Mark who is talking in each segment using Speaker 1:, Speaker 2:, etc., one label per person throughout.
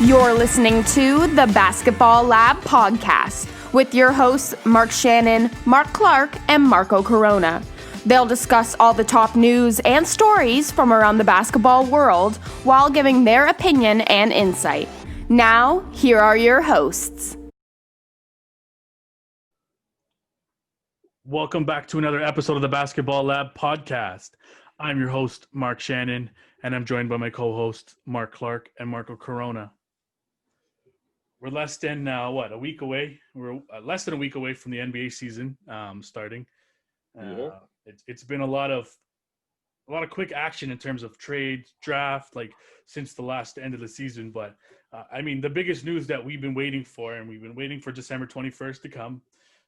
Speaker 1: You're listening to the Basketball Lab podcast with your hosts Mark Shannon, Mark Clark, and Marco Corona. They'll discuss all the top news and stories from around the basketball world while giving their opinion and insight. Now, here are your hosts.
Speaker 2: Welcome back to another episode of the Basketball Lab podcast. I'm your host, Mark Shannon, and I'm joined by my co-hosts, Mark Clark and Marco Corona. We're less than a week away. We're less than a week away from the NBA season starting. It's been a lot of quick action in terms of trade, draft, like since the last end of the season. But the biggest news that we've been waiting for, and we've been waiting for December 21st to come,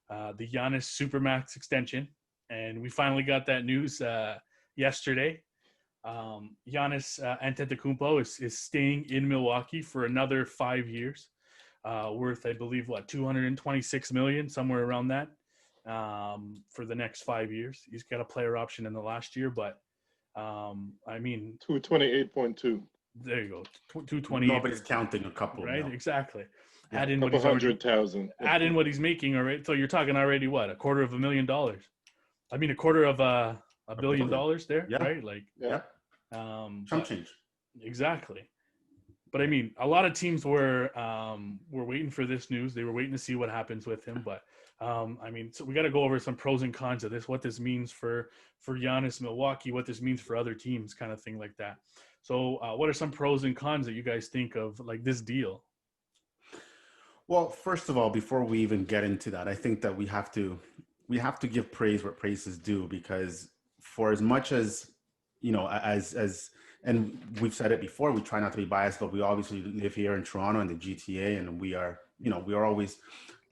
Speaker 2: the Giannis Supermax extension, and we finally got that news yesterday. Giannis Antetokounmpo is staying in Milwaukee for another 5 years. Worth, I believe, $226 million, somewhere around that, for the next 5 years. He's got a player option in the last year, but
Speaker 3: 228.2.
Speaker 2: There you go, 220.
Speaker 4: Nobody's counting a couple,
Speaker 2: right?
Speaker 4: No.
Speaker 2: Exactly.
Speaker 4: Yeah,
Speaker 2: Add in
Speaker 3: what he's 100,000.
Speaker 2: Add in what he's making, all right. So you're talking already $250,000. I mean, $250 million there,
Speaker 4: yeah.
Speaker 2: right? Like,
Speaker 3: Yeah.
Speaker 4: Chump change.
Speaker 2: Exactly. But a lot of teams were waiting for this news. They were waiting to see what happens with him. But so we got to go over some pros and cons of this, what this means for Giannis, Milwaukee, what this means for other teams, kind of thing like that. So what are some pros and cons that you guys think of, like, this deal?
Speaker 4: Well, first of all, before we even get into that, I think that we have to give praise where praise is due, because for as much as, and we've said it before, we try not to be biased, but we obviously live here in Toronto and the GTA, and we are always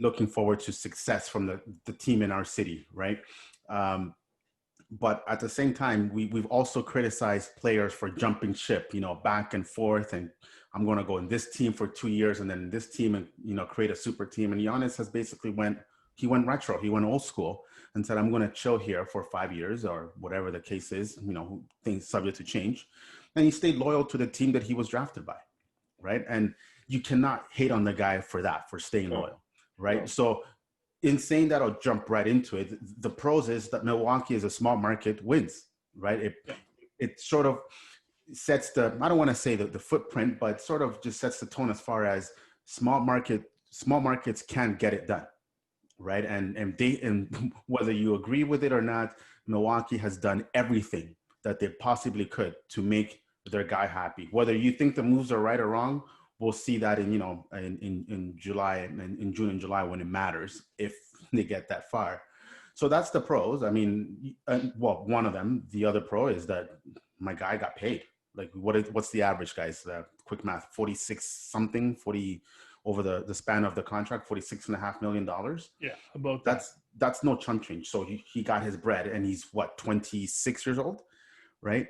Speaker 4: looking forward to success from the team in our city, right? But at the same time, we've also criticized players for jumping ship, back and forth, and I'm going to go in this team for 2 years and then this team and, create a super team. And Giannis has basically went retro, he went old school and said, I'm going to chill here for 5 years or whatever the case is, things subject to change. And he stayed loyal to the team that he was drafted by, right? And you cannot hate on the guy for that, for staying loyal, right?
Speaker 3: No.
Speaker 4: So in saying that, I'll jump right into it. The pros is that Milwaukee is a small market wins, right? It sort of sets I don't want to say the footprint, but sort of just sets the tone as far as small markets can get it done, right? And whether you agree with it or not, Milwaukee has done everything that they possibly could to make their guy happy. Whether you think the moves are right or wrong, we'll see that in July and in June and July when it matters, if they get that far. So that's the pros. One of them. The other pro is that my guy got paid. Like, what's the average, guys? Quick math: 46 something, 40 over the span of the contract, $46.5 million.
Speaker 2: Yeah, about that.
Speaker 4: That's no chump change. So he got his bread, and he's 26 years old, right?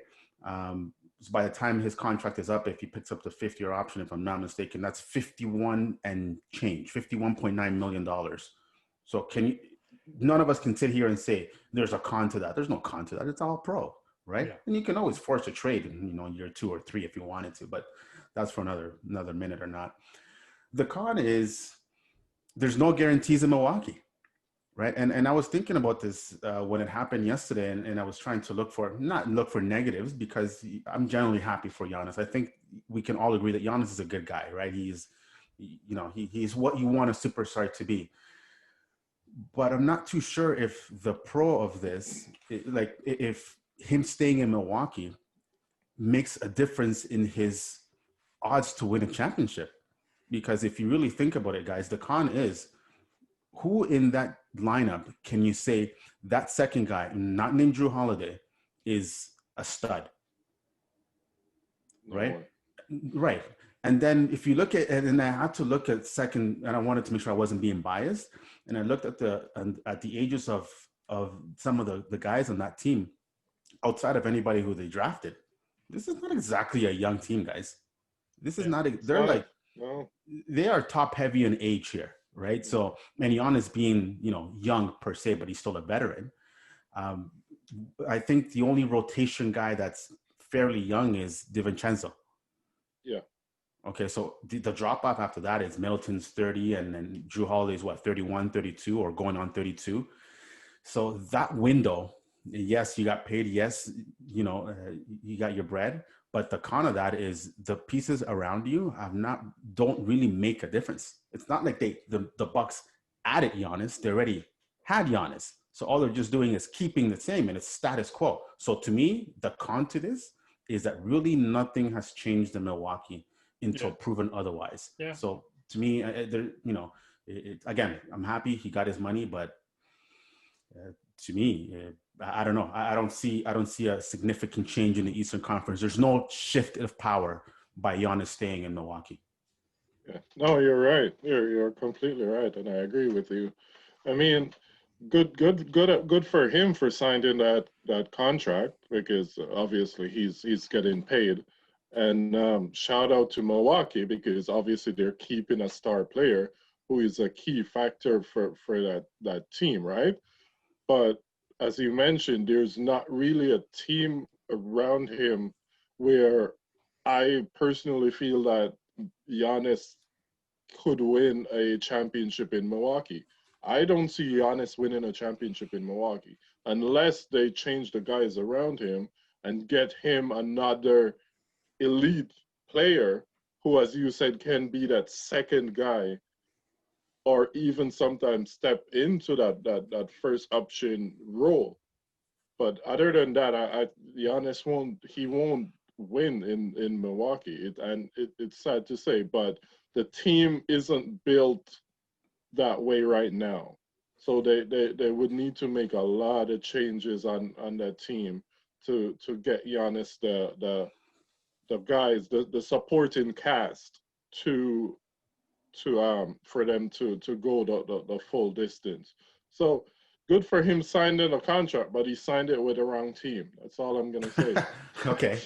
Speaker 4: So by the time his contract is up, if he picks up the 5th-year option, if I'm not mistaken, that's 51 and change, $51.9 million. So none of us can sit here and say there's a con to that. There's no con to that. It's all pro, right? Yeah. And you can always force a trade in year 2 or 3 if you wanted to, but that's for another minute or not. The con is there's no guarantees in Milwaukee, right? And I was thinking about this when it happened yesterday, and I was trying to not look for negatives, because I'm generally happy for Giannis. I think we can all agree that Giannis is a good guy, right? He's what you want a superstar to be. But I'm not too sure if the pro of this, if him staying in Milwaukee makes a difference in his odds to win a championship. Because if you really think about it, guys, the con is, who in that lineup can you say that second guy, not named Drew Holiday, is a stud? Right? Right. And then if you look at it, and I had to look at second, and I wanted to make sure I wasn't being biased, and I looked at the ages of some of the guys on that team, outside of anybody who they drafted. This is not exactly a young team, guys. This is they are top heavy in age here, right? So, and Giannis being, young per se, but he's still a veteran. I think the only rotation guy that's fairly young is DiVincenzo.
Speaker 3: Yeah.
Speaker 4: Okay, so the drop off after that is Middleton's 30, and then Drew Holiday's what, 31, 32, or going on 32. So that window, yes, you got paid. Yes, you got your bread. But the con of that is the pieces around you don't really make a difference. It's not like the Bucks added Giannis; they already had Giannis. So all they're just doing is keeping the same, and it's status quo. So to me, the con to this is that really nothing has changed in Milwaukee until proven otherwise.
Speaker 2: Yeah.
Speaker 4: So to me, again, I'm happy he got his money, but to me, I don't know. I don't see a significant change in the Eastern Conference. There's no shift of power by Giannis staying in Milwaukee.
Speaker 3: Yeah. No, you're right. You're completely right, and I agree with you. I mean, good for him for signing that contract, because obviously he's getting paid. And shout out to Milwaukee, because obviously they're keeping a star player who is a key factor for that team, right? But as you mentioned, there's not really a team around him where I personally feel that Giannis could win a championship in Milwaukee. I don't see Giannis winning a championship in Milwaukee unless they change the guys around him and get him another elite player who, as you said, can be that second guy, or even sometimes step into that first option role. But other than that, Giannis won't win in Milwaukee. It's sad to say, but the team isn't built that way right now. So they would need to make a lot of changes on that team to get Giannis the guys, the supporting cast to for them to go the full distance. So good for him signing a contract, but he signed it with the wrong team. That's all I'm gonna say.
Speaker 4: Okay.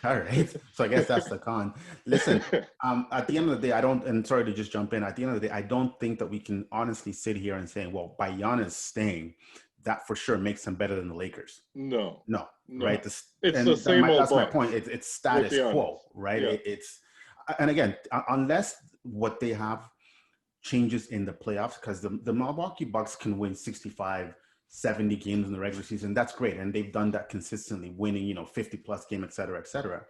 Speaker 4: All right. So I guess that's the con. Listen, at the end of the day, and sorry to just jump in, at the end of the day, I don't think that we can honestly sit here and say, well, by Giannis staying, that for sure makes him better than the Lakers.
Speaker 3: No.
Speaker 4: Right?
Speaker 3: It's the same old
Speaker 4: That's my point. It's status quo, right?
Speaker 3: Yeah.
Speaker 4: And again, unless what they have changes in the playoffs, because the Milwaukee Bucks can win 65, 70 games in the regular season. That's great. And they've done that consistently, winning, 50 plus game, et cetera, et cetera.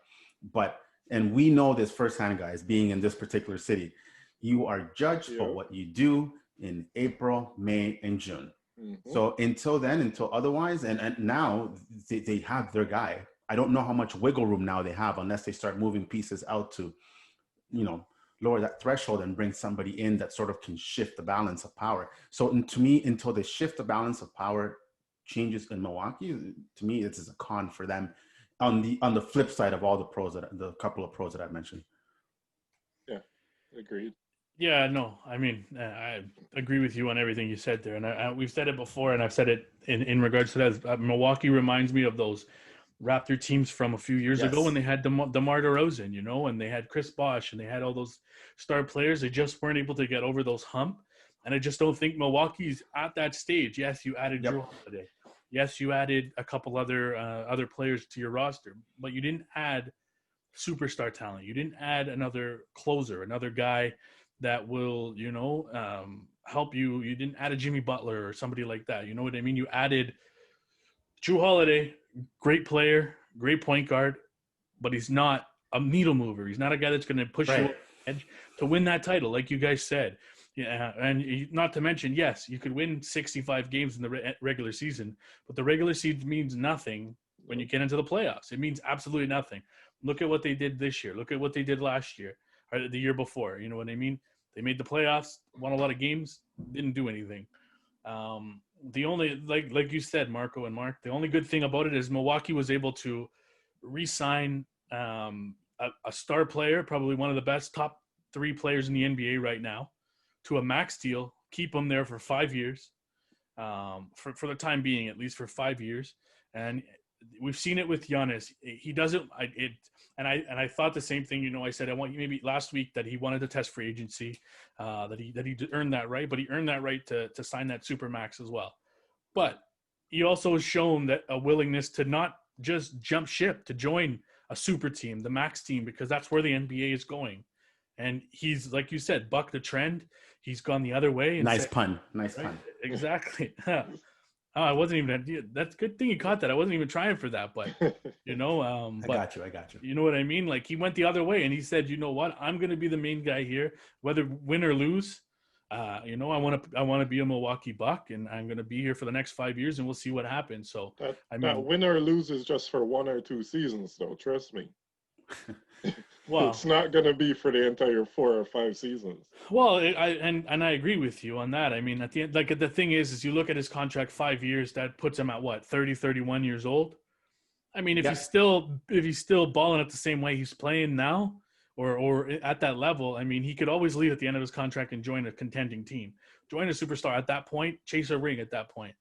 Speaker 4: And we know this firsthand, guys, being in this particular city, you are judged for what you do in April, May, and June. Mm-hmm. So until otherwise, and now they have their guy. I don't know how much wiggle room now they have unless they start moving pieces out to, lower that threshold and bring somebody in that sort of can shift the balance of power. So to me, until they shift the balance of power changes in Milwaukee, to me, this is a con for them on the flip side of all the couple of pros that I've mentioned.
Speaker 3: Yeah, agreed.
Speaker 2: Yeah, no, I mean, I agree with you on everything you said there. And we've said it before, and I've said it in regards to that. Milwaukee reminds me of those Raptor teams from a few years ago when they had DeMar DeRozan, and they had Chris Bosh, and they had all those star players. They just weren't able to get over those hump. And I just don't think Milwaukee's at that stage. Yes, you added Drew Holiday. Yes, you added a couple other players to your roster, but you didn't add superstar talent. You didn't add another closer, another guy that will, help you. You didn't add a Jimmy Butler or somebody like that. You know what I mean? You added Drew Holiday, great player, great point guard, but he's not a needle mover. He's not a guy that's going to push you over the edge to win that title, like you guys said. Yeah, and not to mention, yes, you could win 65 games in the regular season, but the regular season means nothing when you get into the playoffs. It means absolutely nothing. Look at what they did this year. Look at what they did last year or the year before. You know what I mean? They made the playoffs, won a lot of games, didn't do anything. The only, like you said, Marco and Mark, the only good thing about it is Milwaukee was able to re-sign a star player, probably one of the best top 3 players in the NBA right now, to a max deal, keep him there for 5 years, for the time being, at least for 5 years. And we've seen it with Giannis. He doesn't. I thought the same thing. I said maybe last week that he wanted to test free agency, that he earned that right, but he earned that right to sign that super max as well. But he also has shown that a willingness to not just jump ship to join a super team, the max team, because that's where the NBA is going. and he's, like you said, bucked the trend. He's gone the other way. And
Speaker 4: Nice
Speaker 2: said,
Speaker 4: pun. Nice
Speaker 2: right?
Speaker 4: pun.
Speaker 2: Exactly. Oh, I wasn't even. That's a good thing you caught that. I wasn't even trying for that, but you know,
Speaker 4: I got you.
Speaker 2: You know what I mean? Like, he went the other way, and he said, "You know what? I'm going to be the main guy here, whether win or lose. You know, I want to be a Milwaukee Buck, and I'm going to be here for the next 5 years, and we'll see what happens." So,
Speaker 3: that win or lose is just for 1 or 2 seasons, though. Trust me.
Speaker 2: well,
Speaker 3: it's not going to be for the entire 4 or 5 seasons.
Speaker 2: Well, I agree with you on that. I mean, at the end, like, the thing is you look at his contract, 5 years, that puts him at what, 30, 31 years old. I mean, if he's still balling at the same way he's playing now, or at that level, I mean, he could always leave at the end of his contract and join a contending team, join a superstar at that point, chase a ring at that point.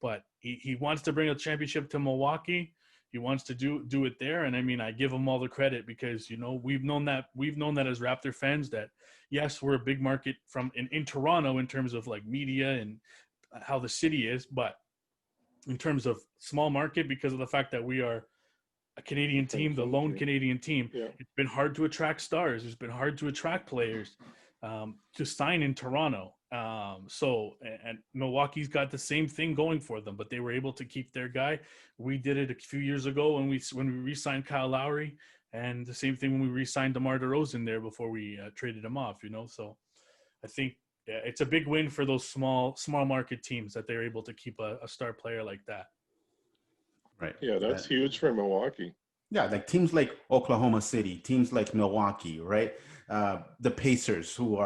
Speaker 2: But he wants to bring a championship to Milwaukee. He wants to do it there, and I mean, I give him all the credit because, you know, we've known that as Raptor fans that, yes, we're a big market in Toronto in terms of like media and how the city is, but in terms of small market, because of the fact that we are a Canadian team, the lone Canadian team, it's been hard to attract stars. It's been hard to attract players to sign in Toronto. And Milwaukee's got the same thing going for them, but they were able to keep their guy. We did it a few years ago when we re-signed Kyle Lowry, and the same thing when we re-signed DeMar DeRozan there before we traded him off. You know, so I think it's a big win for those small market teams that they're able to keep a star player like that.
Speaker 4: Right.
Speaker 3: Yeah, that's huge for Milwaukee.
Speaker 4: Yeah, like teams like Oklahoma City, teams like Milwaukee, right? The Pacers, who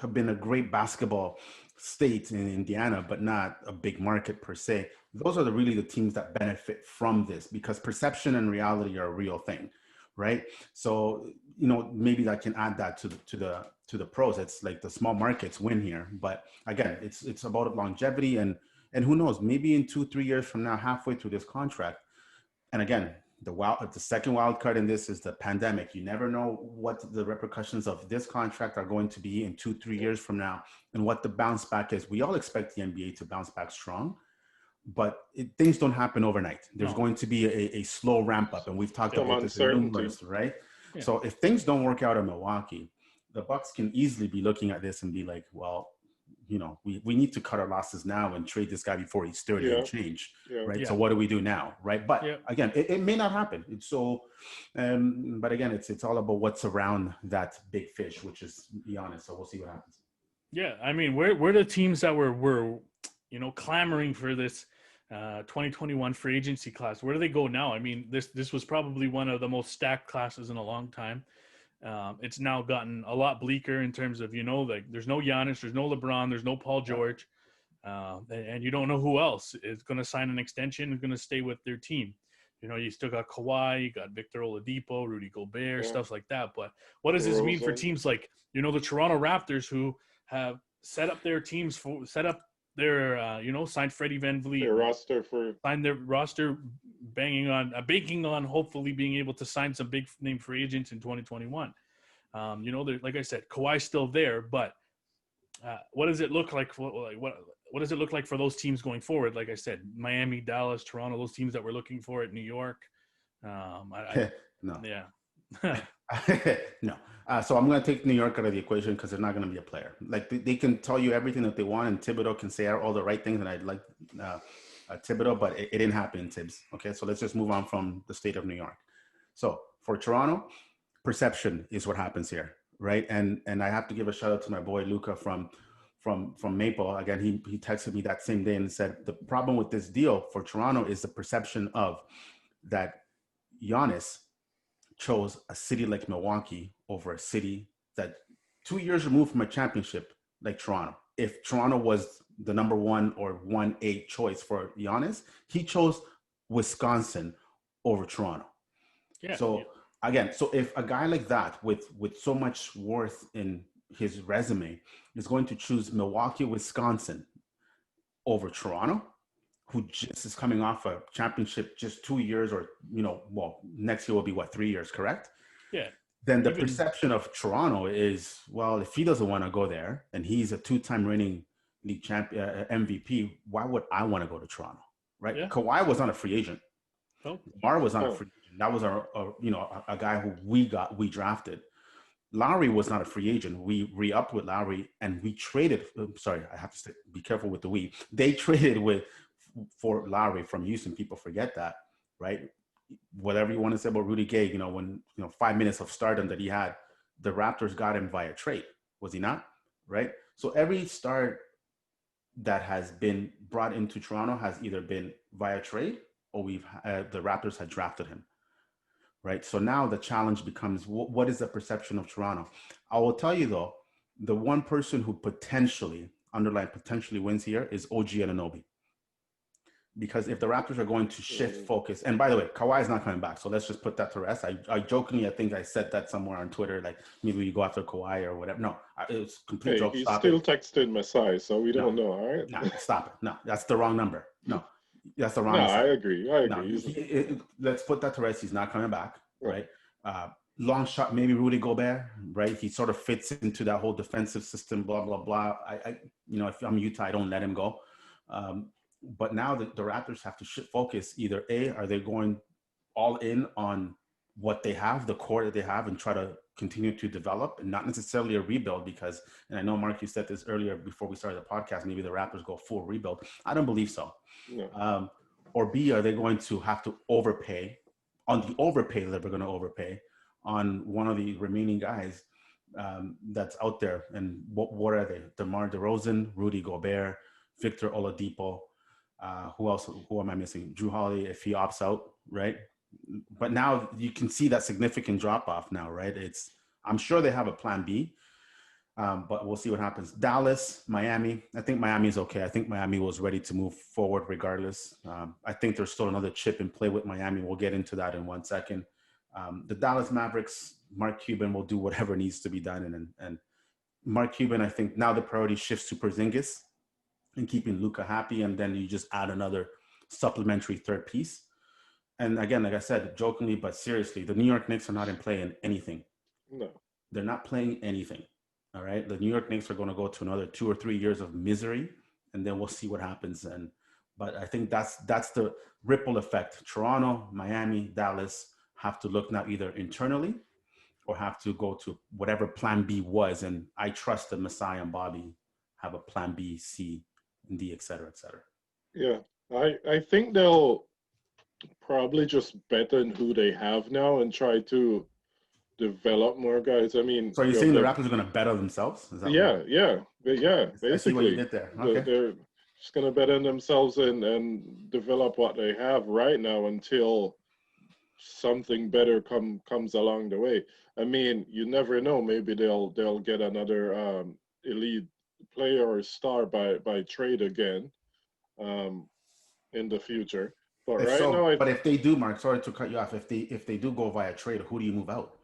Speaker 4: have been a great basketball state in Indiana, but not a big market per se. Those are really the teams that benefit from this, because perception and reality are a real thing, right? So, you know, maybe I can add that to the pros. It's like the small markets win here, but again, it's about longevity and who knows, maybe in 2-3 years from now, halfway through this contract, and again, the second wild card in this is the pandemic. You never know what the repercussions of this contract are going to be in 2-3 years from now, and what the bounce back is. We all expect the NBA to bounce back strong, but things don't happen overnight. There's going to be a slow ramp up, and we've talked about this numerous, right? Yeah. So if things don't work out in Milwaukee, the Bucks can easily be looking at this and be like, well, you know, we need to cut our losses now and trade this guy before he's 30 and change, right? So what do we do now, right? But again, it may not happen. It's so, but again, it's all about what's around that big fish, which is Giannis. So we'll see what happens.
Speaker 2: Yeah, I mean, we're the teams that were you know, clamoring for this 2021 free agency class. Where do they go now? I mean, this was probably one of the most stacked classes in a long time. It's now gotten a lot bleaker in terms of, you know, like there's no Giannis, there's no LeBron, there's no Paul George, and you don't know who else is going to sign an extension and going to stay with their team. You know, you still got Kawhi, you got Victor Oladipo, Rudy Gobert, stuff like that. But what does this mean for teams like, you know, the Toronto Raptors, who have set up their teams you know, signed Freddie VanVleet, signed their roster, banking on hopefully being able to sign some big name free agents in 2021. You know, like I said, Kawhi's still there, but what does it look like? What does it look like for those teams going forward? Like I said, Miami, Dallas, Toronto, those teams that we're looking for at New York.
Speaker 4: No.
Speaker 2: Yeah.
Speaker 4: No. So I'm going to take New York out of the equation because they're not going to be a player. Like they can tell you everything that they want, and Thibodeau can say all the right things, and I'd like Thibodeau, but it didn't happen in Tibbs. Okay, so let's just move on from the state of New York. So for Toronto, perception is what happens here, right? And I have to give a shout out to my boy Luca from Maple. Again, he texted me that same day and said the problem with this deal for Toronto is the perception of that Giannis chose a city like Milwaukee over a city that 2 years removed from a championship like Toronto. If Toronto was the number 1 or 1A choice for Giannis, he chose Wisconsin over Toronto. Yeah. So again, so if a guy like that with so much worth in his resume is going to choose Milwaukee, Wisconsin over Toronto, who just is coming off a championship just 2 years, or, you know, well, next year will be 3 years, correct?
Speaker 2: Yeah.
Speaker 4: Then the perception of Toronto is, well, if he doesn't want to go there and he's a 2-time reigning league champion, MVP, why would I want to go to Toronto, right? Yeah. Kawhi was not a free agent. DeMar was not a free agent. That was a guy who we drafted. Lowry was not a free agent. We re-upped with Lowry and we traded. Sorry, I have to be careful with the we. They traded for Lowry from Houston. People forget that, right? Whatever you want to say about Rudy Gay, when 5 minutes of stardom that he had, the Raptors got him via trade. Was he not? Right. So every star that has been brought into Toronto has either been via trade or the Raptors had drafted him. Right. So now the challenge becomes, what is the perception of Toronto? I will tell you though, the one person who potentially wins here is OG Anunoby. Because if the Raptors are going to shift focus, and by the way, Kawhi is not coming back, so let's just put that to rest. I jokingly, I think I said that somewhere on Twitter, like maybe we go after Kawhi or whatever. No, it was complete joke.
Speaker 3: He's still texting Masai, so we don't know. All right,
Speaker 4: no, stop it. No, that's the wrong number. No, that's the wrong.
Speaker 3: No, I agree.
Speaker 4: No, let's put that to rest. He's not coming back, right? Long shot, maybe Rudy Gobert, right? He sort of fits into that whole defensive system. Blah blah blah. If I'm Utah, I don't let him go. But now the Raptors have to shift focus. Either A, are they going all in on what they have, the core that they have, and try to continue to develop, and not necessarily a rebuild? Because, and I know, Mark, you said this earlier before we started the podcast, maybe the Raptors go full rebuild. I don't believe so. No. Or B, are they going to have to overpay on the overpay that they're going to overpay on one of the remaining guys that's out there? And what are they? DeMar DeRozan, Rudy Gobert, Victor Oladipo. Who else? Who am I missing? Drew Holiday, if he opts out, right? But now you can see that significant drop off now, right? I'm sure they have a plan B, but we'll see what happens. Dallas, Miami. I think Miami is okay. I think Miami was ready to move forward regardless. I think there's still another chip in play with Miami. We'll get into that in 1 second. The Dallas Mavericks, Mark Cuban will do whatever needs to be done. And Mark Cuban, I think now the priority shifts to Porzingis and keeping Luka happy, and then you just add another supplementary third piece. And again, like I said, jokingly but seriously, the New York Knicks are not in play in anything.
Speaker 3: No,
Speaker 4: they're not playing anything. All right, the New York Knicks are going to go to another 2 or 3 years of misery, and then we'll see what happens. But I think that's the ripple effect. Toronto, Miami, Dallas have to look now either internally or have to go to whatever plan B was. And I trust that Masai and Bobby have a plan B, C, and D, et cetera, et cetera.
Speaker 3: Yeah, I think they'll probably just bet on who they have now and try to develop more guys. I mean,
Speaker 4: so are you saying the Raptors are going to bet on themselves? Is that
Speaker 3: yeah. Basically,
Speaker 4: I see what you did there. Okay.
Speaker 3: They're just going to bet on themselves and develop what they have right now until something better comes along the way. I mean, you never know. Maybe they'll get another elite player or star by trade again in the future. But
Speaker 4: but if they do, Mark, sorry to cut you off. If they do go via trade, who do you move out?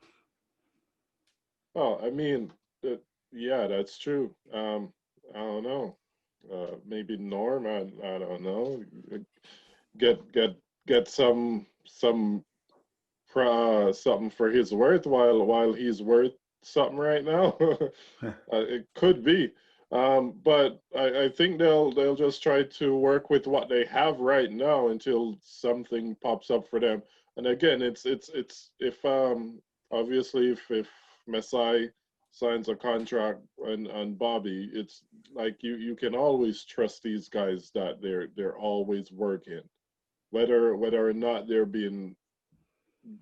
Speaker 3: Oh, I mean, yeah, that's true. I don't know. Maybe Norm. I don't know. Get some something for his worth while he's worth something right now. It could be. But I think they'll just try to work with what they have right now until something pops up for them. And again, it's if obviously if Masai signs a contract and Bobby, it's like you can always trust these guys that they're always working, whether or not they're being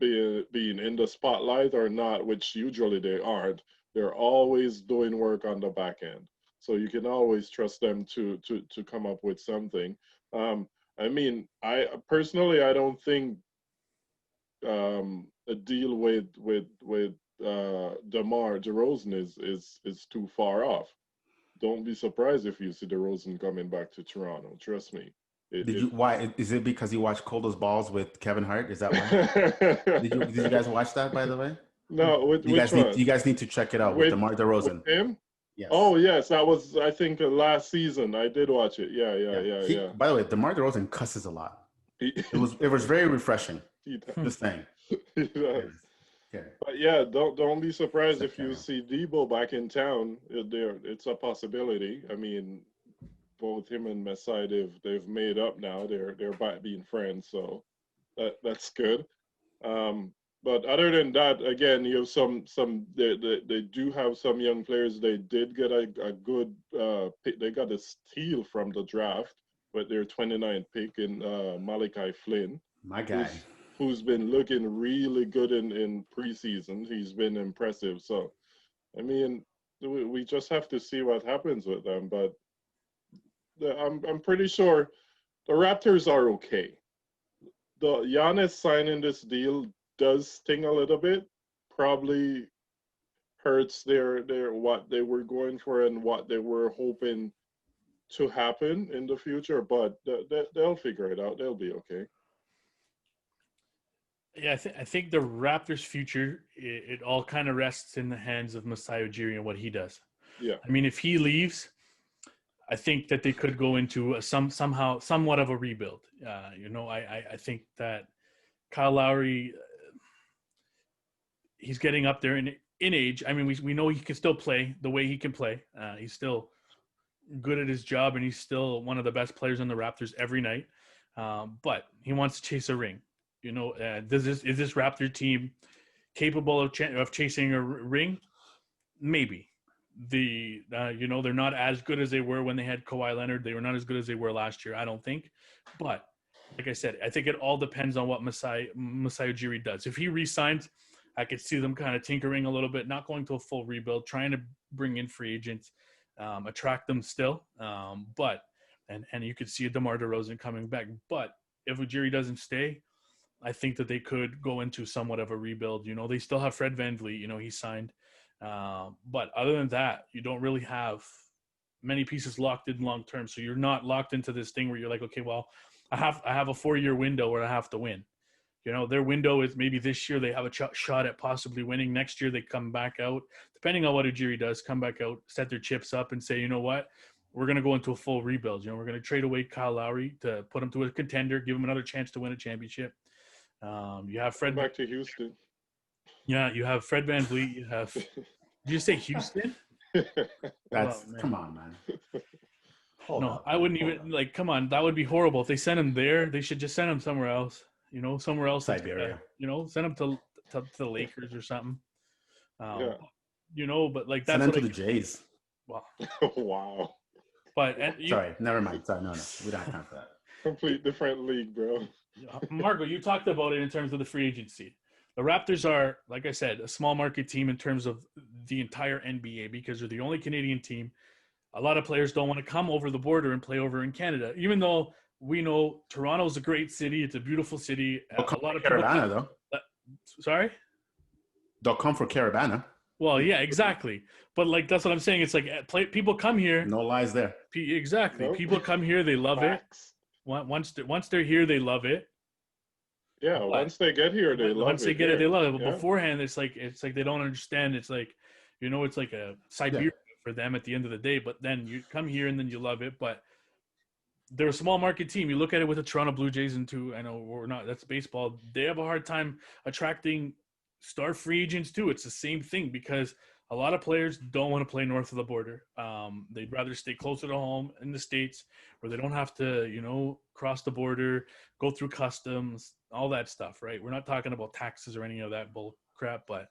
Speaker 3: in the spotlight or not, which usually they aren't. They're always doing work on the back end. So you can always trust them to come up with something. I mean, I personally, I don't think a deal with DeMar DeRozan is too far off. Don't be surprised if you see DeRozan coming back to Toronto. Trust me.
Speaker 4: Why is it because you watched Cold as Balls with Kevin Hart? Is that why? did you guys watch that, by the way?
Speaker 3: No,
Speaker 4: you guys need to check it out with DeMar DeRozan.
Speaker 3: With him?
Speaker 4: Yes.
Speaker 3: Oh yes, that was I think last season. I did watch it. Yeah.
Speaker 4: By the way, DeMar DeRozan cusses a lot. It was very refreshing. Just saying.
Speaker 3: Yeah. But yeah, don't be surprised if you see Debo back in town. It's a possibility. I mean, both him and Masai they've made up now. They're back being friends, so that's good. But other than that, again, you have they do have some young players. They did get a good pick. They got a steal from the draft with their 29th pick in Malachi Flynn,
Speaker 4: My guy.
Speaker 3: who's been looking really good in preseason. He's been impressive. So, I mean, we just have to see what happens with them. But I'm pretty sure the Raptors are okay. The Giannis signing this deal does sting a little bit. Probably hurts their what they were going for and what they were hoping to happen in the future. But they'll figure it out. They'll be okay.
Speaker 2: Yeah, I think the Raptors' future, it all kind of rests in the hands of Masai Ujiri and what he does.
Speaker 3: Yeah.
Speaker 2: I mean, if he leaves, I think that they could go into somewhat of a rebuild. I think that Kyle Lowry, he's getting up there in age. I mean, we know he can still play the way he can play. He's still good at his job, and he's still one of the best players on the Raptors every night. But he wants to chase a ring. Is this Raptor team capable of chasing a ring? Maybe. They're not as good as they were when they had Kawhi Leonard. They were not as good as they were last year, I don't think. But like I said, I think it all depends on what Masai Ujiri does. If he re-signs, I could see them kind of tinkering a little bit, not going to a full rebuild, trying to bring in free agents, attract them still. But you could see DeMar DeRozan coming back. But if Ujiri doesn't stay, I think that they could go into somewhat of a rebuild. They still have Fred VanVleet. He signed. But other than that, you don't really have many pieces locked in long term. So you're not locked into this thing where you're like, okay, well, I have a 4-year window where I have to win. Their window is maybe this year they have a shot at possibly winning. Next year they come back out, depending on what Ujiri does, come back out, set their chips up and say, you know what, we're going to go into a full rebuild. We're going to trade away Kyle Lowry to put him to a contender, give him another chance to win a championship. You have Fred
Speaker 3: back to Houston.
Speaker 2: Yeah, you have Fred VanVleet. You have. Did you say Houston?
Speaker 4: Come on, man.
Speaker 2: I wouldn't even come on. That would be horrible if they sent him there. They should just send him somewhere else. Somewhere else.
Speaker 4: Siberia.
Speaker 2: Send him to the Lakers or something.
Speaker 3: Yeah.
Speaker 2: But that's
Speaker 4: send him to the Jays.
Speaker 2: Wow.
Speaker 3: Wow.
Speaker 2: But
Speaker 4: sorry, never mind. Sorry, no, we don't have time for that.
Speaker 3: Complete different league, bro.
Speaker 2: Marco, you talked about it in terms of the free agency. The Raptors are, like I said, a small market team in terms of the entire NBA because they're the only Canadian team. A lot of players don't want to come over the border and play over in Canada, even though we know Toronto's a great city. It's a beautiful city.
Speaker 4: A lot of Caravana, though.
Speaker 2: Sorry?
Speaker 4: They'll come for Caravana.
Speaker 2: Well, yeah, exactly. But that's what I'm saying. It's people come here.
Speaker 4: No lies there.
Speaker 2: Exactly.
Speaker 3: Nope.
Speaker 2: People come here. They love
Speaker 3: Facts.
Speaker 2: it. Once they're here, they love it.
Speaker 3: Yeah,
Speaker 2: but
Speaker 3: once they get here, they love it.
Speaker 2: Once they get it, they love it. But
Speaker 3: yeah.
Speaker 2: beforehand, it's like they don't understand. It's like, it's like a Siberia for them at the end of the day. But then you come here and then you love it. But they're a small market team. You look at it with the Toronto Blue Jays, and I know we're not. That's baseball. They have a hard time attracting star free agents too. It's the same thing because a lot of players don't want to play north of the border. They'd rather stay closer to home in the States where they don't have to, cross the border, go through customs, all that stuff, right? We're not talking about taxes or any of that bull crap, but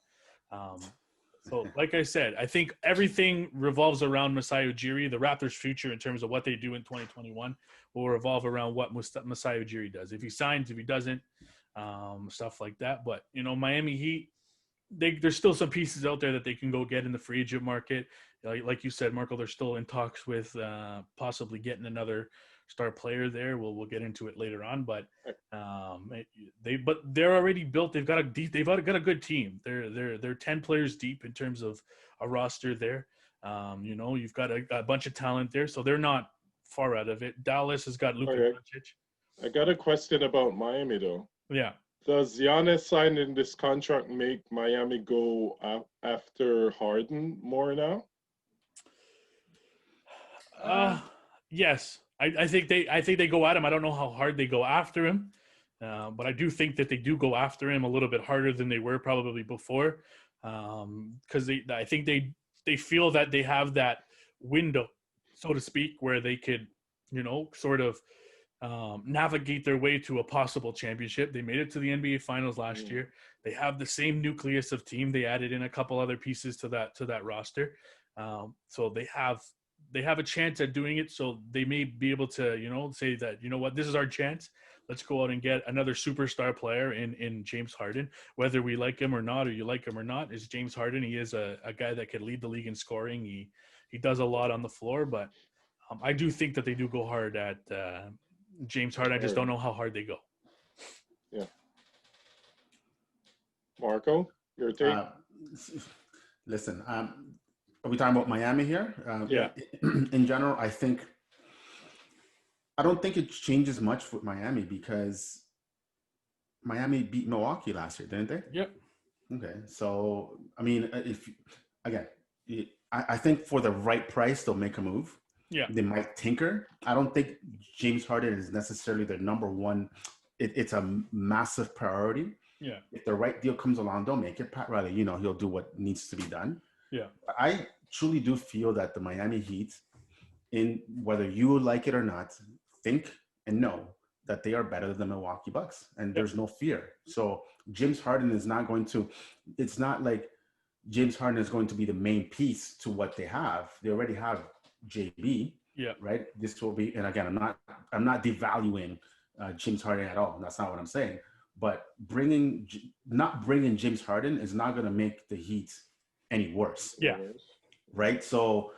Speaker 2: so like I said, I think everything revolves around Masai Ujiri. The Raptors' future in terms of what they do in 2021 will revolve around what Masai Ujiri does. If he signs, if he doesn't, stuff like that. But, Miami Heat, there's still some pieces out there that they can go get in the free agent market. Like you said, Marco, they're still in talks with possibly getting another star player there. We'll get into it later on, but they're already built. They've got a good team. They're 10 players deep in terms of a roster there. You've got a bunch of talent there, so they're not far out of it. Dallas has got Luka Doncic.
Speaker 3: I got a question about Miami though.
Speaker 2: Yeah.
Speaker 3: Does Giannis signing this contract make Miami go after Harden more now?
Speaker 2: Yes. I think they go at him. I don't know how hard they go after him, but I do think that they do go after him a little bit harder than they were probably before, because I think they feel that they have that window, so to speak, where they could, sort of navigate their way to a possible championship. They made it to the NBA Finals last year. They have the same nucleus of team. They added in a couple other pieces to that roster, so they have a chance at doing it. So they may be able to, say that, what, this is our chance. Let's go out and get another superstar player in James Harden. Whether we like him or not, or you like him or not, is James Harden. He is a guy that could lead the league in scoring. He does a lot on the floor, but I do think that they do go hard at James Harden. I just don't know how hard they go.
Speaker 3: Yeah. Marco, your take?
Speaker 4: Listen, are we talking about Miami here?
Speaker 2: Yeah.
Speaker 4: In general, I don't think it changes much with Miami because Miami beat Milwaukee last year, didn't they?
Speaker 2: Yep.
Speaker 4: Okay. So, I mean, I think for the right price, they'll make a move.
Speaker 2: Yeah.
Speaker 4: They might tinker. I don't think James Harden is necessarily their number one. It's a massive priority.
Speaker 2: Yeah.
Speaker 4: If the right deal comes along, they'll make it. Pat Riley, he'll do what needs to be done.
Speaker 2: Yeah.
Speaker 4: I truly do feel that the Miami Heat, in whether you like it or not, think and know that they are better than the Milwaukee Bucks, and there's no fear. So James Harden is not going to. It's not like James Harden is going to be the main piece to what they have. They already have JB.
Speaker 2: Yeah.
Speaker 4: Right. This will be, and again, I'm not devaluing James Harden at all. That's not what I'm saying. But not bringing James Harden is not going to make the Heat any worse.
Speaker 2: Yeah.
Speaker 4: Right. So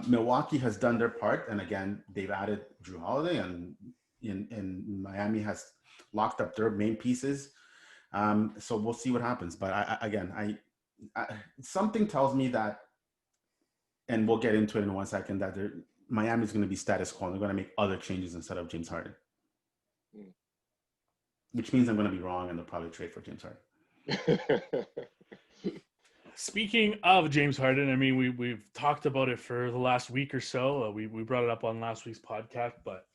Speaker 4: Milwaukee has done their part, and again, they've added Drew Holiday, and Miami has locked up their main pieces. So we'll see what happens. But I something tells me that, and we'll get into it in 1 second, that Miami's going to be status quo. They're going to make other changes instead of James Harden, which means I'm going to be wrong, and they'll probably trade for James Harden.
Speaker 2: Speaking of James Harden, I mean, we've talked about it for the last week or so. We brought it up on last week's podcast, but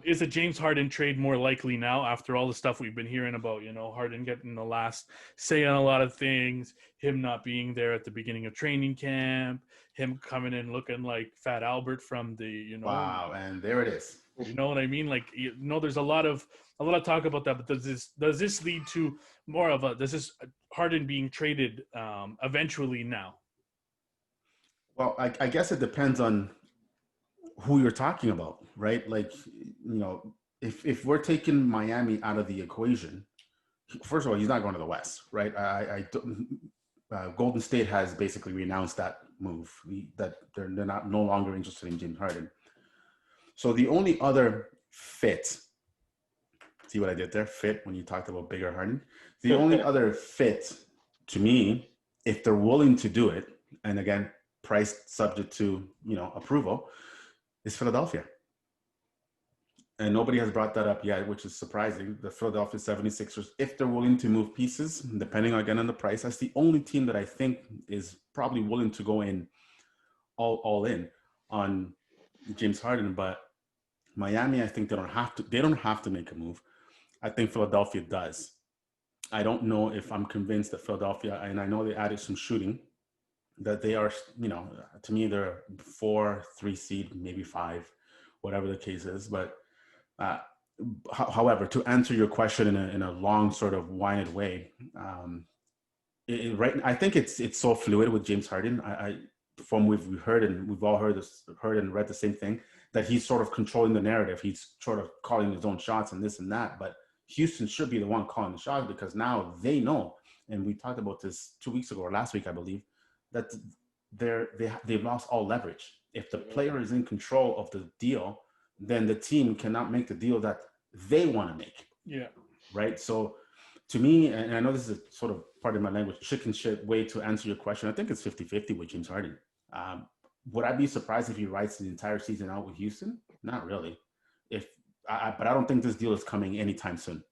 Speaker 2: is a James Harden trade more likely now after all the stuff we've been hearing about, Harden getting the last say on a lot of things, him not being there at the beginning of training camp, him coming in looking like Fat Albert from the,
Speaker 4: Wow, and there it is.
Speaker 2: You know what I mean? Like, there's a lot of talk about that, but does this lead to more of does this Harden being traded eventually now?
Speaker 4: Well, I guess it depends on who you're talking about, right? Like, if we're taking Miami out of the equation, first of all, he's not going to the West, right? Golden State has basically renounced that move, that they're no longer interested in James Harden. So the only other fit, see what I did there? Fit, when you talked about bigger Harden. The only other fit to me, if they're willing to do it, and again, price subject to, approval, is Philadelphia. And nobody has brought that up yet, which is surprising. The Philadelphia 76ers, if they're willing to move pieces, depending again on the price, that's the only team that I think is probably willing to go in all in on James Harden. But Miami, I think they don't have to make a move. I think Philadelphia does. I don't know if I'm convinced that Philadelphia, and I know they added some shooting, that they are, to me, they're 4-3 seed, maybe 5, whatever the case is. But however, to answer your question in a long sort of winded way, right, I think it's so fluid with James Harden. From we've heard, and we've all heard and read the same thing, that he's sort of controlling the narrative. He's sort of calling his own shots and this and that. But Houston should be the one calling the shots, because now they know, and we talked about this 2 weeks ago or last week, I believe, that they've lost all leverage. If the player is in control of the deal, then the team cannot make the deal that they want to make.
Speaker 2: Yeah.
Speaker 4: Right. So to me, and I know this is a sort of part of my language, chicken shit way to answer your question, I think it's 50-50 with James Harden. Would I be surprised if he writes the entire season out with Houston? Not really. But I don't think this deal is coming anytime soon.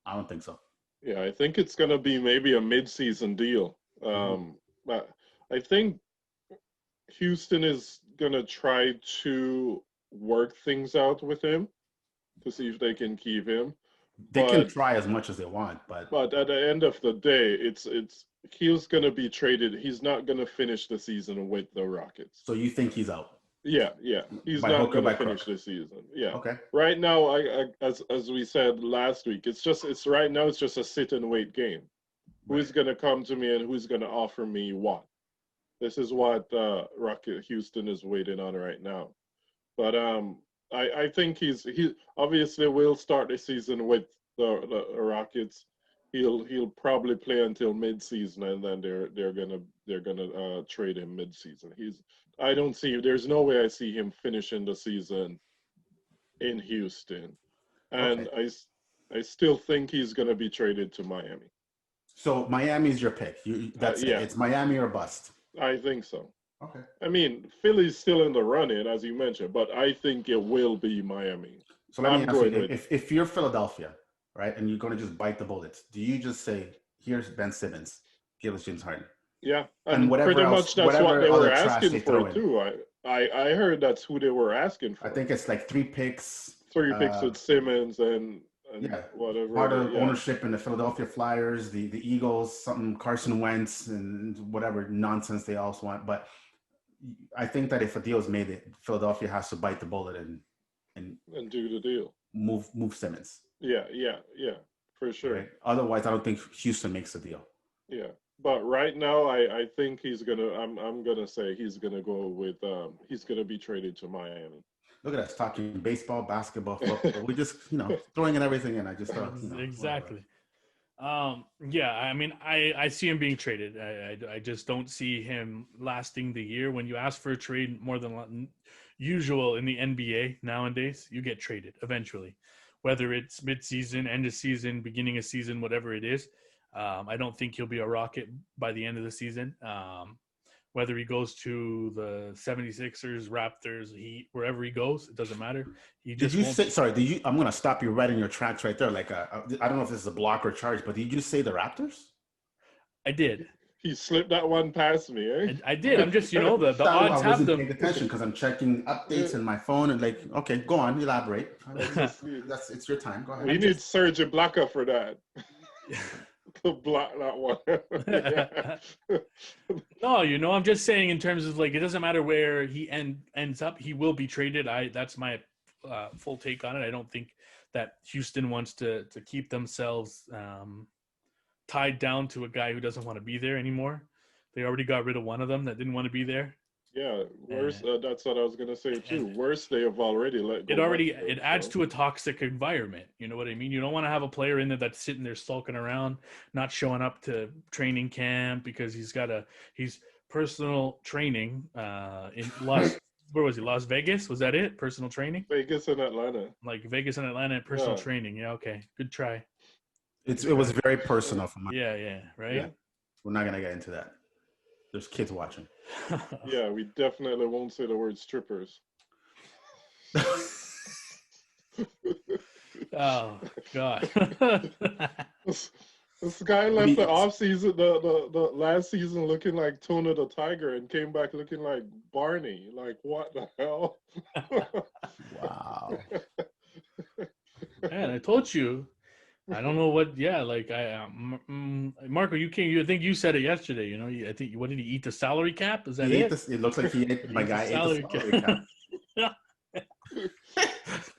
Speaker 4: I don't think so.
Speaker 3: Yeah, I think it's going to be maybe a mid-season deal. But I think Houston is going to try to work things out with him to see if they can keep him.
Speaker 4: They can try as much as they want, but
Speaker 3: at the end of the day, he's going to be traded. He's not going to finish the season with the Rockets.
Speaker 4: So you think he's out?
Speaker 3: Yeah, he's
Speaker 4: By
Speaker 3: not
Speaker 4: hook or
Speaker 3: going to
Speaker 4: by
Speaker 3: finish
Speaker 4: crook.
Speaker 3: the season. Yeah,
Speaker 4: Okay.
Speaker 3: right now, as we said last week, it's right now it's just a sit and wait game. Who's
Speaker 4: Right.
Speaker 3: going to come to me and who's going to offer me what? This is what Rocket Houston is waiting on right now. But I think he obviously will start the season with the Rockets. He'll probably play until mid-season, and then they're gonna trade him mid-season. I don't see there's no way I see him finishing the season in Houston,
Speaker 4: Okay.
Speaker 3: and I still think he's gonna be traded to Miami.
Speaker 4: So Miami's your pick. That's it.
Speaker 3: Yeah,
Speaker 4: It's Miami or bust.
Speaker 3: I think so.
Speaker 4: Okay.
Speaker 3: I mean, Philly's still in the running, as you mentioned, but I think it will be Miami.
Speaker 4: So let me
Speaker 3: I'm
Speaker 4: ask you:
Speaker 3: going with
Speaker 4: if you're Philadelphia, right, and you're going to just bite the bullets, do you just say, "Here's Ben Simmons, give us James Harden,"
Speaker 3: yeah,
Speaker 4: and
Speaker 3: and
Speaker 4: whatever
Speaker 3: pretty
Speaker 4: else,
Speaker 3: much that's what
Speaker 4: whatever
Speaker 3: they were
Speaker 4: other trash
Speaker 3: asking
Speaker 4: they
Speaker 3: for
Speaker 4: throw in?
Speaker 3: too. I heard that's who they were asking
Speaker 4: I
Speaker 3: for.
Speaker 4: think it's like 3 picks.
Speaker 3: 3 picks with Simmons and
Speaker 4: Yeah,
Speaker 3: whatever.
Speaker 4: part of
Speaker 3: Yeah,
Speaker 4: ownership in the Philadelphia Flyers, the Eagles, something Carson Wentz, and whatever nonsense they also want. But I think that if a deal is made, Philadelphia has to bite the bullet and
Speaker 3: and do the deal.
Speaker 4: move Simmons.
Speaker 3: Yeah, for sure.
Speaker 4: Right. Otherwise, I don't think Houston makes a deal.
Speaker 3: Yeah, but right now I think he's gonna. I'm gonna say he's gonna go with. He's gonna be traded to Miami.
Speaker 4: Look at us talking baseball, basketball, football. We just, throwing in everything in. I just thought,
Speaker 2: Exactly. Yeah, I mean, I see him being traded. I just don't see him lasting the year. When you ask for a trade more than usual in the NBA nowadays, you get traded eventually, whether it's mid-season, end of season, beginning of season, whatever it is. I don't think he'll be a Rocket by the end of the season. Whether he goes to the 76ers, Raptors, Heat, wherever he goes, it doesn't matter. He
Speaker 4: Did
Speaker 2: just
Speaker 4: you
Speaker 2: won't.
Speaker 4: say, sorry, I'm going to stop you right in your tracks right there. Like, I don't know if this is a block or charge, but did you say the Raptors?
Speaker 2: I did.
Speaker 3: He slipped that one past me, eh?
Speaker 2: I did. I'm just, the odds
Speaker 4: I
Speaker 2: have
Speaker 4: wasn't
Speaker 2: them.
Speaker 4: paying attention because I'm checking updates in my phone and like, okay, go on, elaborate. It's your time. Go ahead.
Speaker 3: We need Serge Ibaka for that. To block that one.
Speaker 2: No, I'm just saying in terms of like it doesn't matter where he ends up, he will be traded. That's my full take on it. I don't think that Houston wants to keep themselves tied down to a guy who doesn't want to be there anymore. They already got rid of one of them that didn't want to be there.
Speaker 3: Yeah, worse. That's what I was gonna say too. Worse, they have already let go.
Speaker 2: It adds to a toxic environment. You know what I mean? You don't want to have a player in there that's sitting there sulking around, not showing up to training camp because he's personal training in where was he? Las Vegas? Was that it? Personal training?
Speaker 3: Vegas and Atlanta.
Speaker 2: Like Vegas and Atlanta, personal training. Yeah, okay, good try.
Speaker 4: It was very personal for my.
Speaker 2: Yeah, right.
Speaker 4: Yeah. We're not gonna get into that. There's kids watching.
Speaker 3: Yeah, we definitely won't say the word strippers.
Speaker 2: Oh God.
Speaker 3: This guy left the off season, the last season looking like Tuna the Tiger, and came back looking like Barney. Like what the hell?
Speaker 4: Wow.
Speaker 2: Man, I told you. I don't know what. Yeah, like Marco, I think you said it yesterday. I think what did he eat the salary cap? Is that it?
Speaker 4: It looks like he ate. My guy ate the salary cap.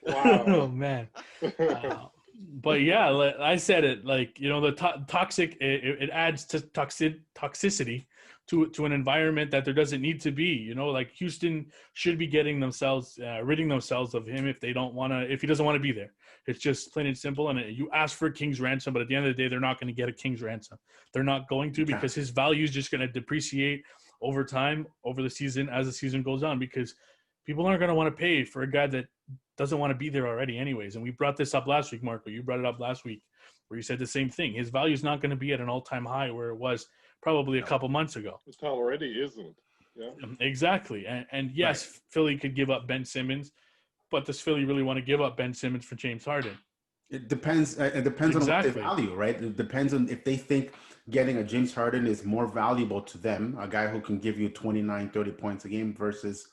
Speaker 3: Wow.
Speaker 2: Oh man. But yeah, I said it. Like the toxic. It adds to toxicity to an environment that there doesn't need to be. Like Houston should be getting themselves ridding themselves of him if he doesn't want to be there. It's just plain and simple. And you ask for a king's ransom, but at the end of the day, they're not going to get a king's ransom. They're not going to because his value is just going to depreciate over time, over the season, as the season goes on, because people aren't going to want to pay for a guy that doesn't want to be there already anyways. And we brought this up last week, Marco. You brought it up last week where you said the same thing. His value is not going to be at an all-time high where it was probably a couple months ago.
Speaker 3: It already isn't. Yeah.
Speaker 2: Exactly. And yes, right. Philly could give up Ben Simmons, but does Philly really want to give up Ben Simmons for James Harden?
Speaker 4: It depends. It depends on what they value, right? It depends on if they think getting a James Harden is more valuable to them, a guy who can give you 29, 30 points a game versus